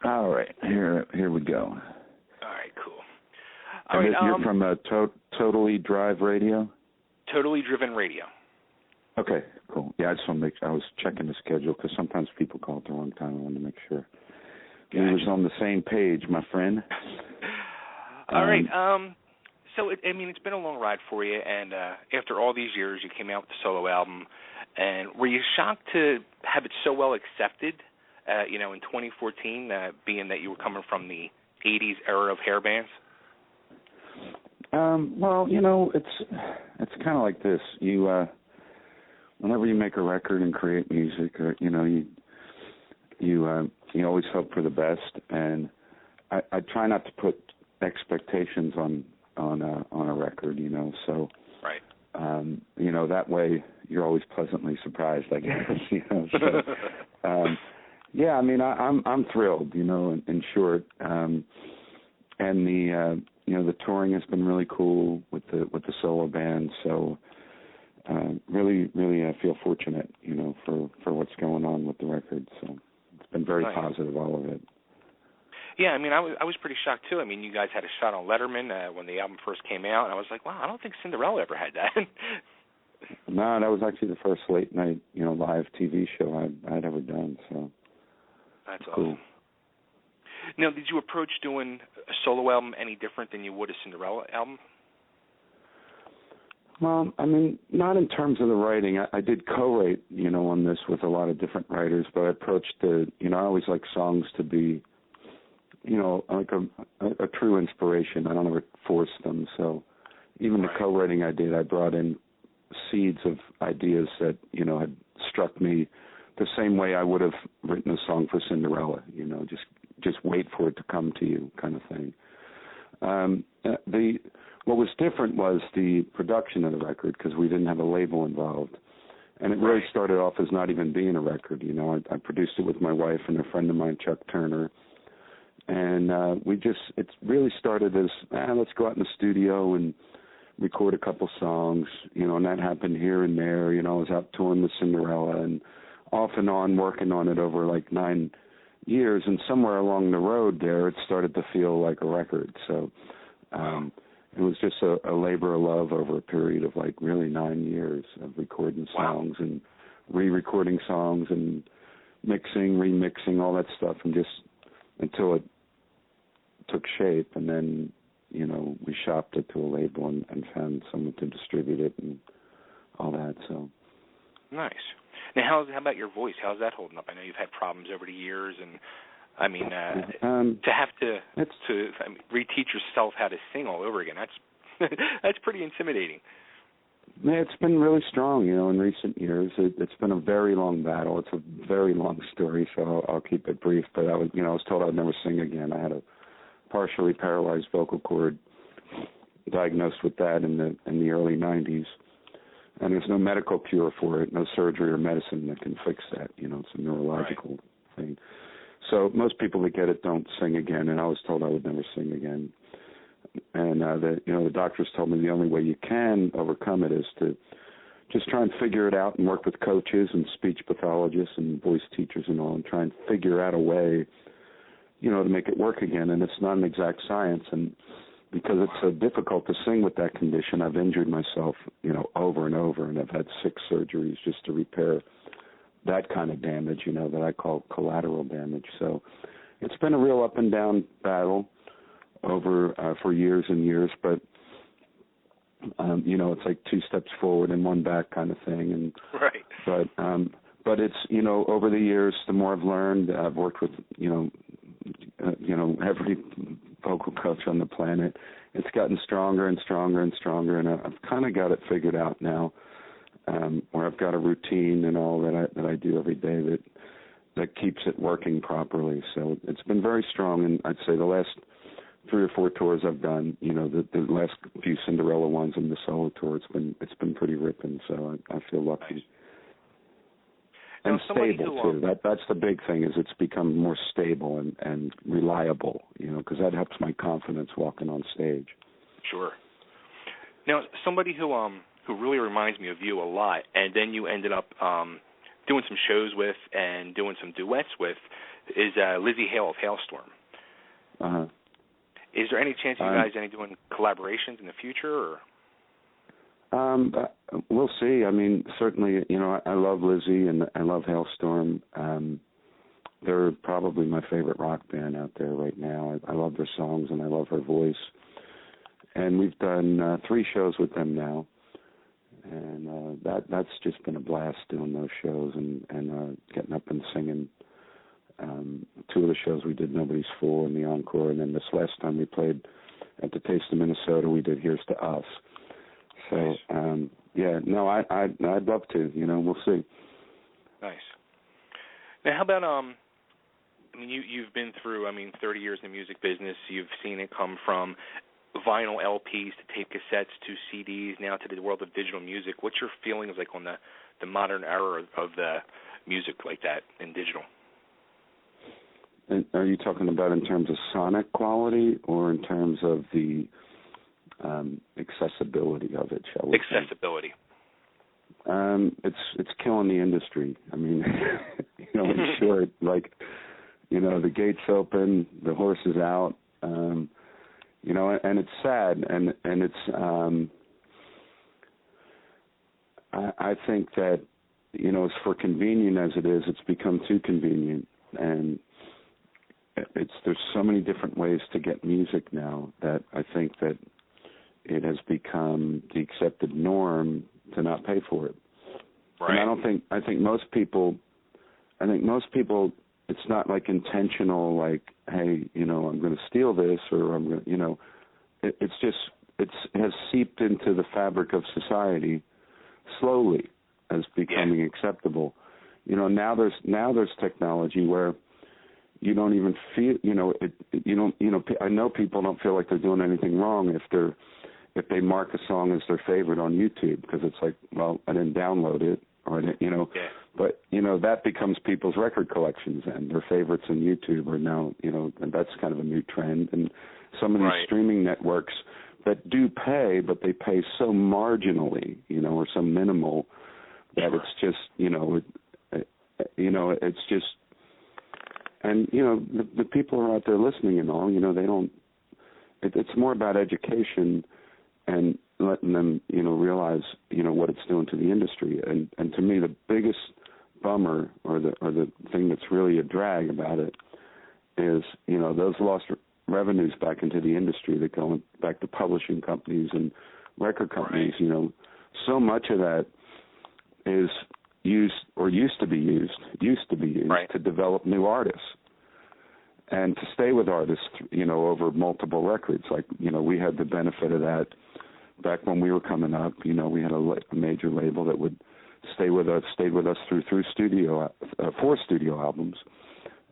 All right, here we go. All right, cool. All right, you're from Totally Drive Radio? Totally Driven Radio. Okay, cool. Yeah, I just want to I was checking the schedule because sometimes people call at the wrong time. I wanted to make sure we was on the same page, my friend. All right. So, it's been a long ride for you, and after all these years, you came out with the solo album. And were you shocked to have it so well accepted, in 2014, being that you were coming from the 80s era of hair bands? Well, it's kind of like this. Whenever you make a record and create music, you always hope for the best, and I try not to put expectations on a record, so right. That way you're always pleasantly surprised, I guess. So, yeah, I'm thrilled, in short, and the touring has been really cool with the solo band, so. Really, I feel fortunate, for what's going on with the record. So it's been very positive, all of it. Yeah, I was pretty shocked too. You guys had a shot on Letterman when the album first came out, and I was like, wow, I don't think Cinderella ever had that. No, that was actually the first late night, live TV show I'd ever done. So that's cool. Awesome. Now, did you approach doing a solo album any different than you would a Cinderella album? Well, not in terms of the writing. I did co-write, on this with a lot of different writers, but I approached I always like songs to be, like a true inspiration. I don't ever force them. So even the co-writing I did, I brought in seeds of ideas that, had struck me the same way I would have written a song for Cinderella, just wait for it to come to you kind of thing. What was different was the production of the record because we didn't have a label involved. And it really started off as not even being a record. I produced it with my wife and a friend of mine, Chuck Turner. And it really started as, let's go out in the studio and record a couple songs, and that happened here and there. I was out touring with Cinderella and off and on working on it over like 9 years. And somewhere along the road there, it started to feel like a record. So, it was just a labor of love over a period of like really 9 years of recording songs and re-recording songs and mixing, remixing, all that stuff, and just until it took shape. And then, we shopped it to a label and found someone to distribute it and all that. So nice. Now, how about your voice? How's that holding up? I know you've had problems over the years, and to have to reteach yourself how to sing all over again, that's pretty intimidating. Yeah, it's been really strong, in recent years. It's been a very long battle. It's a very long story, so I'll keep it brief. But I was told I'd never sing again. I had a partially paralyzed vocal cord, diagnosed with that in the early 90s. And there's no medical cure for it, no surgery or medicine that can fix that. It's a neurological thing. So most people that get it don't sing again, and I was told I would never sing again. And the doctors told me the only way you can overcome it is to just try and figure it out and work with coaches and speech pathologists and voice teachers and all, and try and figure out a way, to make it work again. And it's not an exact science, and because it's so difficult to sing with that condition, I've injured myself, over and over, and I've had 6 surgeries just to repair that kind of damage, that I call collateral damage. So it's been a real up and down battle over for years and years, but it's like 2 steps forward and 1 back kind of thing. And but it's over the years, the more I've learned, I've worked with every vocal coach on the planet. It's gotten stronger and stronger and stronger, and I've kind of got it figured out now. Where I've got a routine and all that I do every day that keeps it working properly. So it's been very strong, and I'd say the last 3 or 4 tours I've done, the last few Cinderella ones and the solo tour, it's been pretty ripping. So I feel lucky. Nice. And stable too. That's the big thing, is it's become more stable and reliable. Because that helps my confidence walking on stage. Sure. Now, somebody who really reminds me of you a lot, and then you ended up doing some shows with and doing some duets with is Lizzie Hale of Hailstorm. Uh-huh. Is there any chance you guys are doing collaborations in the future? Or? We'll see. I mean, certainly, I love Lizzie and I love Hailstorm. They're probably my favorite rock band out there right now. I love their songs and I love her voice. And we've done 3 shows with them now. And that's just been a blast doing those shows and getting up and singing. 2 of the shows we did Nobody's Fool and the Encore, and then this last time we played at the Taste of Minnesota, we did Here's to Us. So, nice. I'd love to. We'll see. Nice. Now, how about you've been through 30 years in the music business. You've seen it come from vinyl LPs to tape cassettes to CDs, now to the world of digital music. What's your feelings like on the modern era of the music like that in digital? And are you talking about in terms of sonic quality or in terms of the accessibility of it, shall we say? Accessibility. It's killing the industry. I mean, in short, the gates open, the horse is out, and it's sad, and it's, I think that, as for convenient as it is, it's become too convenient, and there's so many different ways to get music now that I think that it has become the accepted norm to not pay for it. Right. And I think most people, it's not like intentional, like, hey, I'm going to steal this, or I'm going to, it has seeped into the fabric of society slowly as becoming acceptable. Now there's technology where you don't even feel, I know people don't feel like they're doing anything wrong if they mark a song as their favorite on YouTube, because it's like, well, I didn't download it, or I didn't, but, that becomes people's record collections, and their favorites on YouTube are now, and that's kind of a new trend. And some of these streaming networks that do pay, but they pay so marginally, or so minimal that it's just, it's just, and, the people who are out there listening and all, they don't, it's more about education and letting them, realize, what it's doing to the industry. And to me, the biggest bummer or the thing that's really a drag about it is, those lost revenues back into the industry that go back to publishing companies and record companies. So much of that is used to be used to develop new artists and to stay with artists, over multiple records. Like, we had the benefit of that back when we were coming up. We had a major label that would stayed with us through 4 studio albums,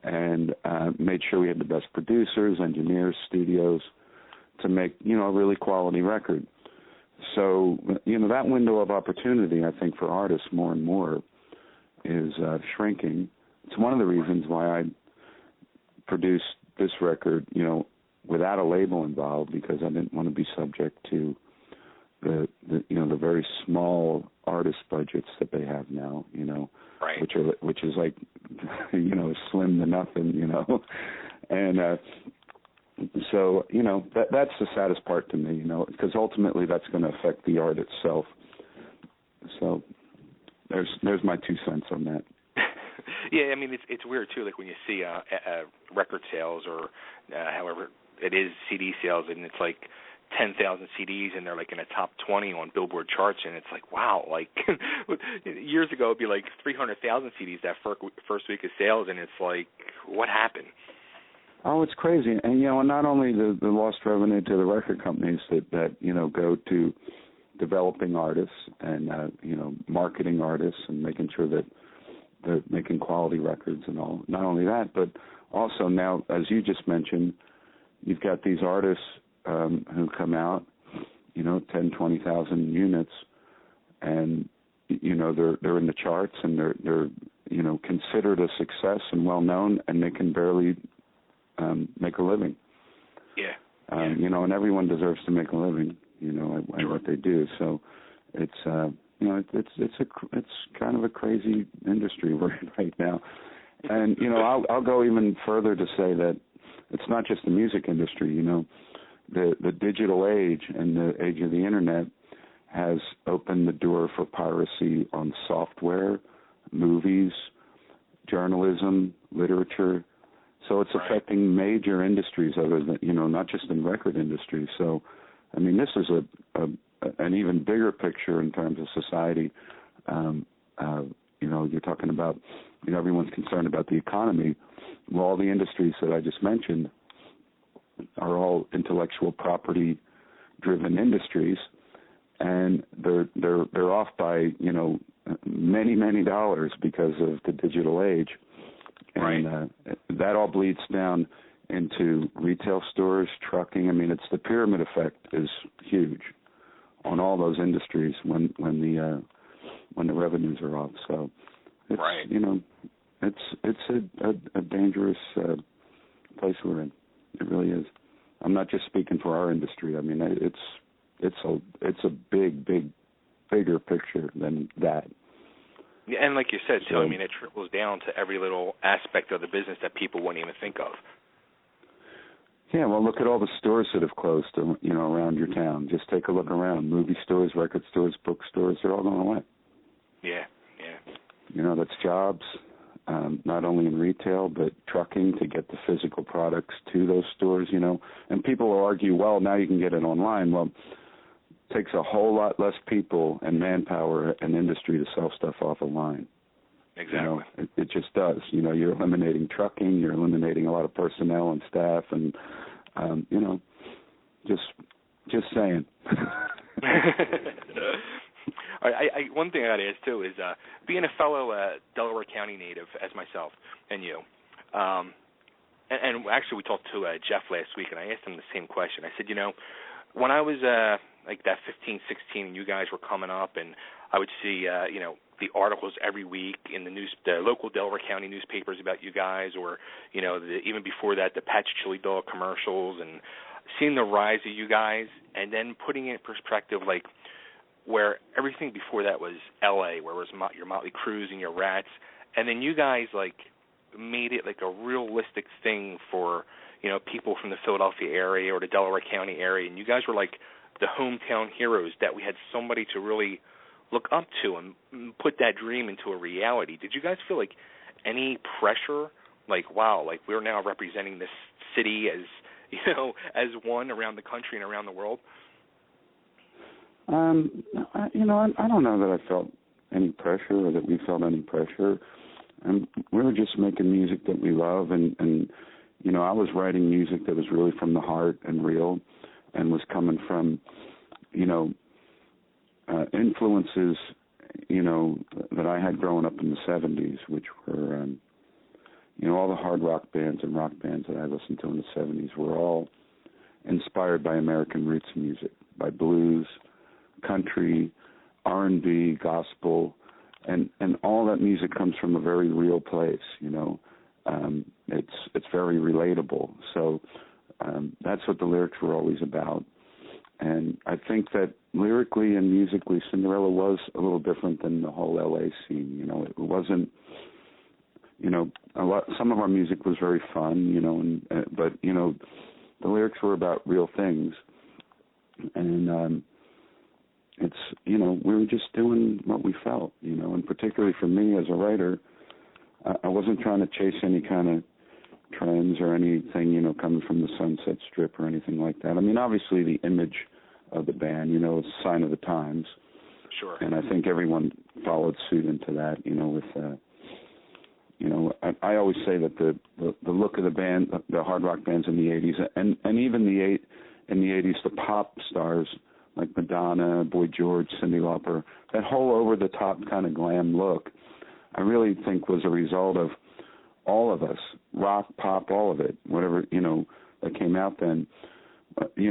and made sure we had the best producers, engineers, studios to make, a really quality record. So, that window of opportunity, I think, for artists more and more is shrinking. It's one of the reasons why I produced this record, without a label involved, because I didn't want to be subject to the very small artist budgets that they have now, which is like, slim to nothing, and so, that's the saddest part to me, because ultimately that's going to affect the art itself. So there's my 2 cents on that. Yeah, it's weird too. Like when you see record sales or however it is, CD sales, and it's like 10,000 CDs, and they're like in the top 20 on Billboard charts, and it's like, wow, like years ago it'd be like 300,000 CDs that first week of sales, and it's like, what happened? Oh, it's crazy. And, not only the lost revenue to the record companies that go to developing artists and, marketing artists and making sure that they're making quality records and all. Not only that, but also now, as you just mentioned, you've got these artists who come out, 10, 20,000 units, and, they're in the charts, and they're considered a success and well-known, and they can barely make a living. And everyone deserves to make a living, at what they do. So it's it's kind of a crazy industry we're in right now. And I'll go even further to say that it's not just the music industry. The digital age and the age of the internet has opened the door for piracy on software, movies, journalism, literature. So it's affecting major industries other than, not just in record industry. So, I mean, this is an even bigger picture in terms of society. You're talking about, everyone's concerned about the economy. Well, all the industries that I just mentioned are all intellectual property driven industries, and they're off by, many dollars because of the digital age. And that all bleeds down into retail stores, trucking. I mean, it's the pyramid effect is huge on all those industries when the revenues are off. So it's it's a dangerous place we're in. It really is. I'm not just speaking for our industry. I mean, it's a bigger picture than that. Yeah, and like you said, too, I mean, it trickles down to every little aspect of the business that people wouldn't even think of. Yeah, well, look at all the stores that have closed, around your town. Just take a look around. Movie stores, record stores, bookstores, they're all going away. Yeah. That's jobs, not only in retail, but trucking to get the physical products to those stores, And people will argue, well, now you can get it online. Well, it takes a whole lot less people and manpower and industry to sell stuff off a line. Exactly. It just does. You're eliminating trucking, you're eliminating a lot of personnel and staff, and just saying. One thing I got to ask too is being a fellow Delaware County native as myself and you, and actually we talked to Jeff last week, and I asked him the same question. I said, when I was like that 15, 16, and you guys were coming up, and I would see the articles every week in the local Delaware County newspapers about you guys, or even before that, the Patch Chili Dog commercials, and seeing the rise of you guys, and then putting it in perspective, like where everything before that was L.A., where it was your Motley Crues and your Rats, and then you guys like made it like a realistic thing for people from the Philadelphia area or the Delaware County area, and you guys were like the hometown heroes that we had somebody to really look up to and put that dream into a reality. Did you guys feel like any pressure, like, wow, like we're now representing this city as, as one around the country and around the world? I don't know that I felt any pressure or that we felt any pressure. We were just making music that we love, and I was writing music that was really from the heart and real, and was coming from, influences, that I had growing up in the 70s, which were, all the hard rock bands and rock bands that I listened to in the 70s were all inspired by American roots music, by blues, country, R&B, gospel, and all that music comes from a very real place, It's very relatable. So that's what the lyrics were always about. And I think that lyrically and musically, Cinderella was a little different than the whole L.A. scene. It wasn't, some of our music was very fun, but the lyrics were about real things. And it's, we were just doing what we felt, and particularly for me as a writer, I wasn't trying to chase any kind of trends or anything, coming from the Sunset Strip or anything like that. I mean, obviously the image of the band, is a sign of the times. Sure. And I think everyone followed suit into that, with, I always say that the look of the band, the hard rock bands in the 80s, and even in the 80s, the pop stars like Madonna, Boy George, Cyndi Lauper, that whole over-the-top kind of glam look, I really think was a result of all of us, rock, pop, all of it, whatever, that came out then. We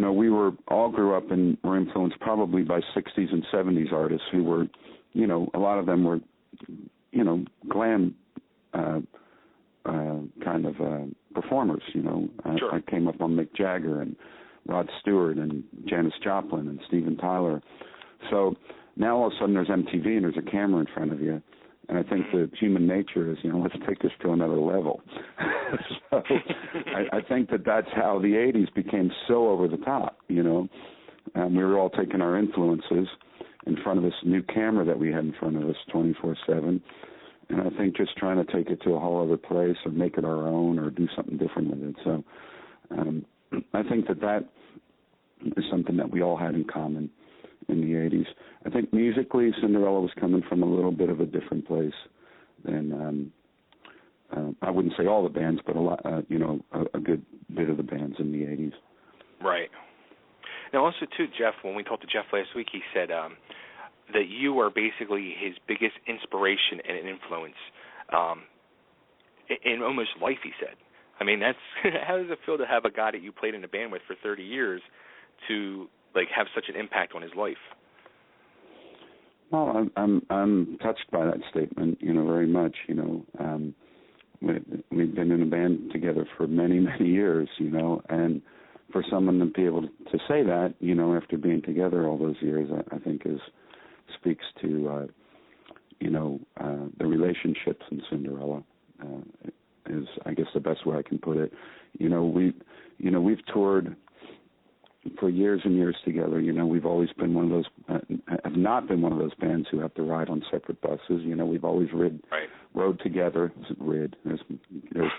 all grew up and were influenced probably by 60s and 70s artists who were, a lot of them were, glam kind of performers, Sure. I came up on Mick Jagger and Rod Stewart and Janis Joplin and Steven Tyler. So now all of a sudden there's MTV and there's a camera in front of you. And I think that human nature is, let's take this to another level. So I think that's how the 80s became so over the top, we were all taking our influences in front of this new camera that we had in front of us 24/7. And I think just trying to take it to a whole other place or make it our own or do something different with it. So I think that is something that we all had in common in the 80s. I think musically, Cinderella was coming from a little bit of a different place than, I wouldn't say all the bands, but a lot, a good bit of the bands in the 80s. Right. Now also, too, Jeff, when we talked to Jeff last week, he said that you are basically his biggest inspiration and an influence in almost life, he said. I mean, that's how does it feel to have a guy that you played in a band with for 30 years to have such an impact on his life? Well, I'm touched by that statement, very much. We've been in a band together for many, many years, and for someone to be able to say that, after being together all those years, I think speaks to, the relationships in Cinderella. Is I guess the best way I can put it. We've toured for years and years together. We've always been one of those, have not been one of those bands who have to ride on separate buses. We've always rode together. There's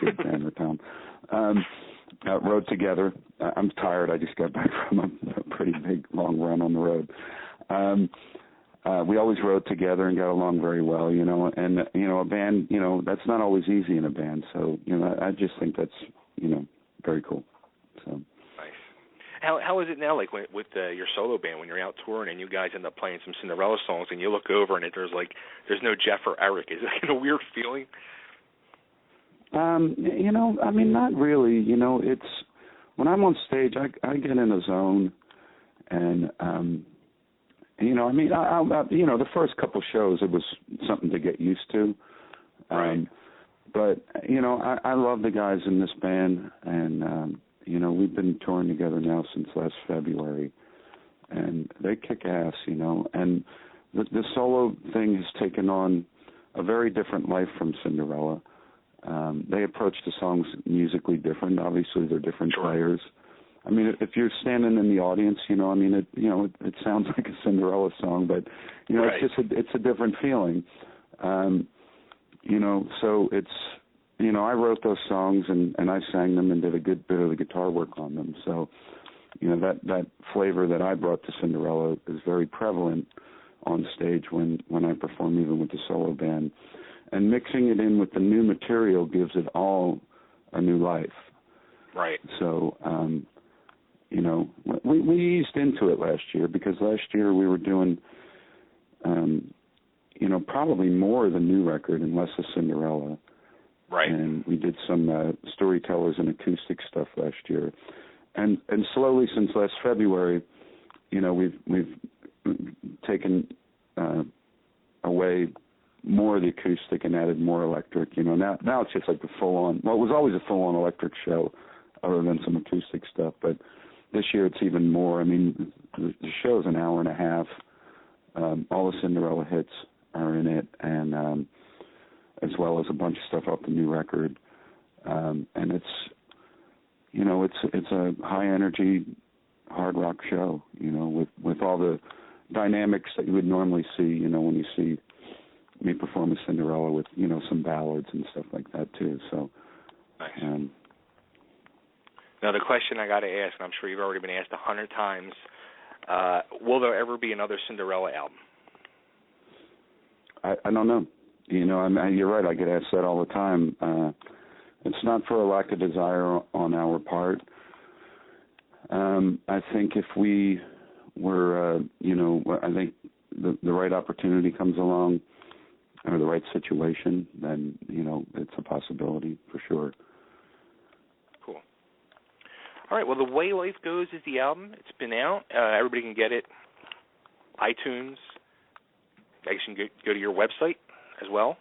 good grammar, Tom. Rode together. I'm tired. I just got back from a pretty big, long run on the road. We always rode together and got along very well, and, a band, that's not always easy in a band. So, I just think that's, very cool. So. Nice. How is it now, with your solo band, when you're out touring and you guys end up playing some Cinderella songs and you look over and there's no Jeff or Eric? Is it a weird feeling? Not really. It's when I'm on stage, I get in a zone, and the first couple shows it was something to get used to. Right. But I love the guys in this band, and we've been touring together now since last February, and they kick ass. And the solo thing has taken on a very different life from Cinderella. They approach the songs musically different. Obviously, they're different players. I mean, if you're standing in the audience, it sounds like a Cinderella song, but right. it's a different feeling. So it's I wrote those songs and I sang them and did a good bit of the guitar work on them. So that flavor that I brought to Cinderella is very prevalent on stage when I perform, even with the solo band. And mixing it in with the new material gives it all a new life. Right. So, we eased into it last year, because last year we were doing, probably more of the new record and less of Cinderella. Right. And we did some storytellers and acoustic stuff last year. And slowly since last February, we've taken away more of the acoustic and added more electric. Now it's just like the full-on. Well, it was always a full-on electric show, other than some acoustic stuff. But this year it's even more. I mean, the show's an hour and a half. All the Cinderella hits are in it, and as well as a bunch of stuff off the new record. And it's a high-energy hard rock show. With all the dynamics that you would normally see. When you see me perform a Cinderella with, some ballads and stuff like that too. So, nice. Now the question I got to ask, and I'm sure you've already been asked 100 times, will there ever be another Cinderella album? I don't know. You're right. I get asked that all the time. It's not for a lack of desire on our part. I think if we were, I think the right opportunity comes along, or the right situation, then, it's a possibility for sure. Cool. All right, well, The Way Life Goes is the album. It's been out. Everybody can get it. iTunes. I guess you can go to your website as well.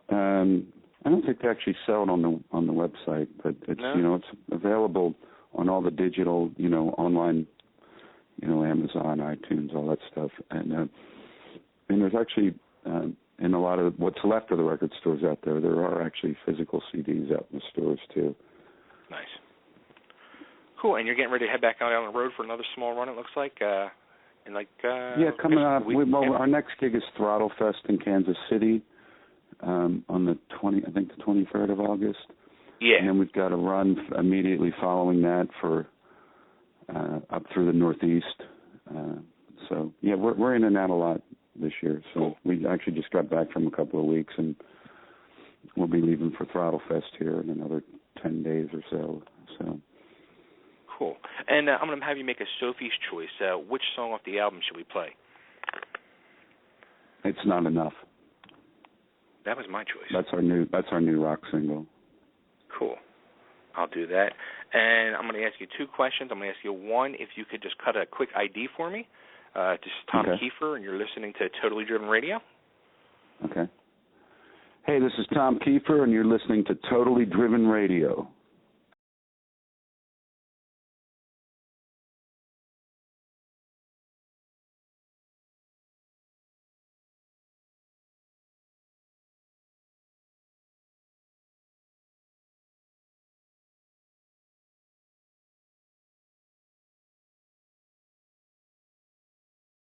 I don't think they actually sell it on the website, but it's, it's available on all the digital, online Amazon, iTunes, all that stuff. And there's actually, in a lot of what's left of the record stores out there are actually physical CDs out in the stores, too. Nice. Cool. And you're getting ready to head back out on the road for another small run, it looks like? Coming up. Our next gig is Throttle Fest in Kansas City on the 23rd of August. Yeah. And then we've got a run immediately following that for up through the Northeast. We're in and out a lot this year. So cool. We actually just got back from a couple of weeks, and we'll be leaving for Throttle Fest here in another 10 days or so. Cool. And I'm going to have you make a Sophie's Choice. Which song off the album should we play? It's Not Enough. That was my choice. That's our new rock single. Cool. I'll do that. And I'm going to ask you two questions. I'm going to ask you one, if you could just cut a quick ID for me. This is Tom Keifer, and you're listening to Totally Driven Radio. Okay. Hey, this is Tom Keifer, and you're listening to Totally Driven Radio.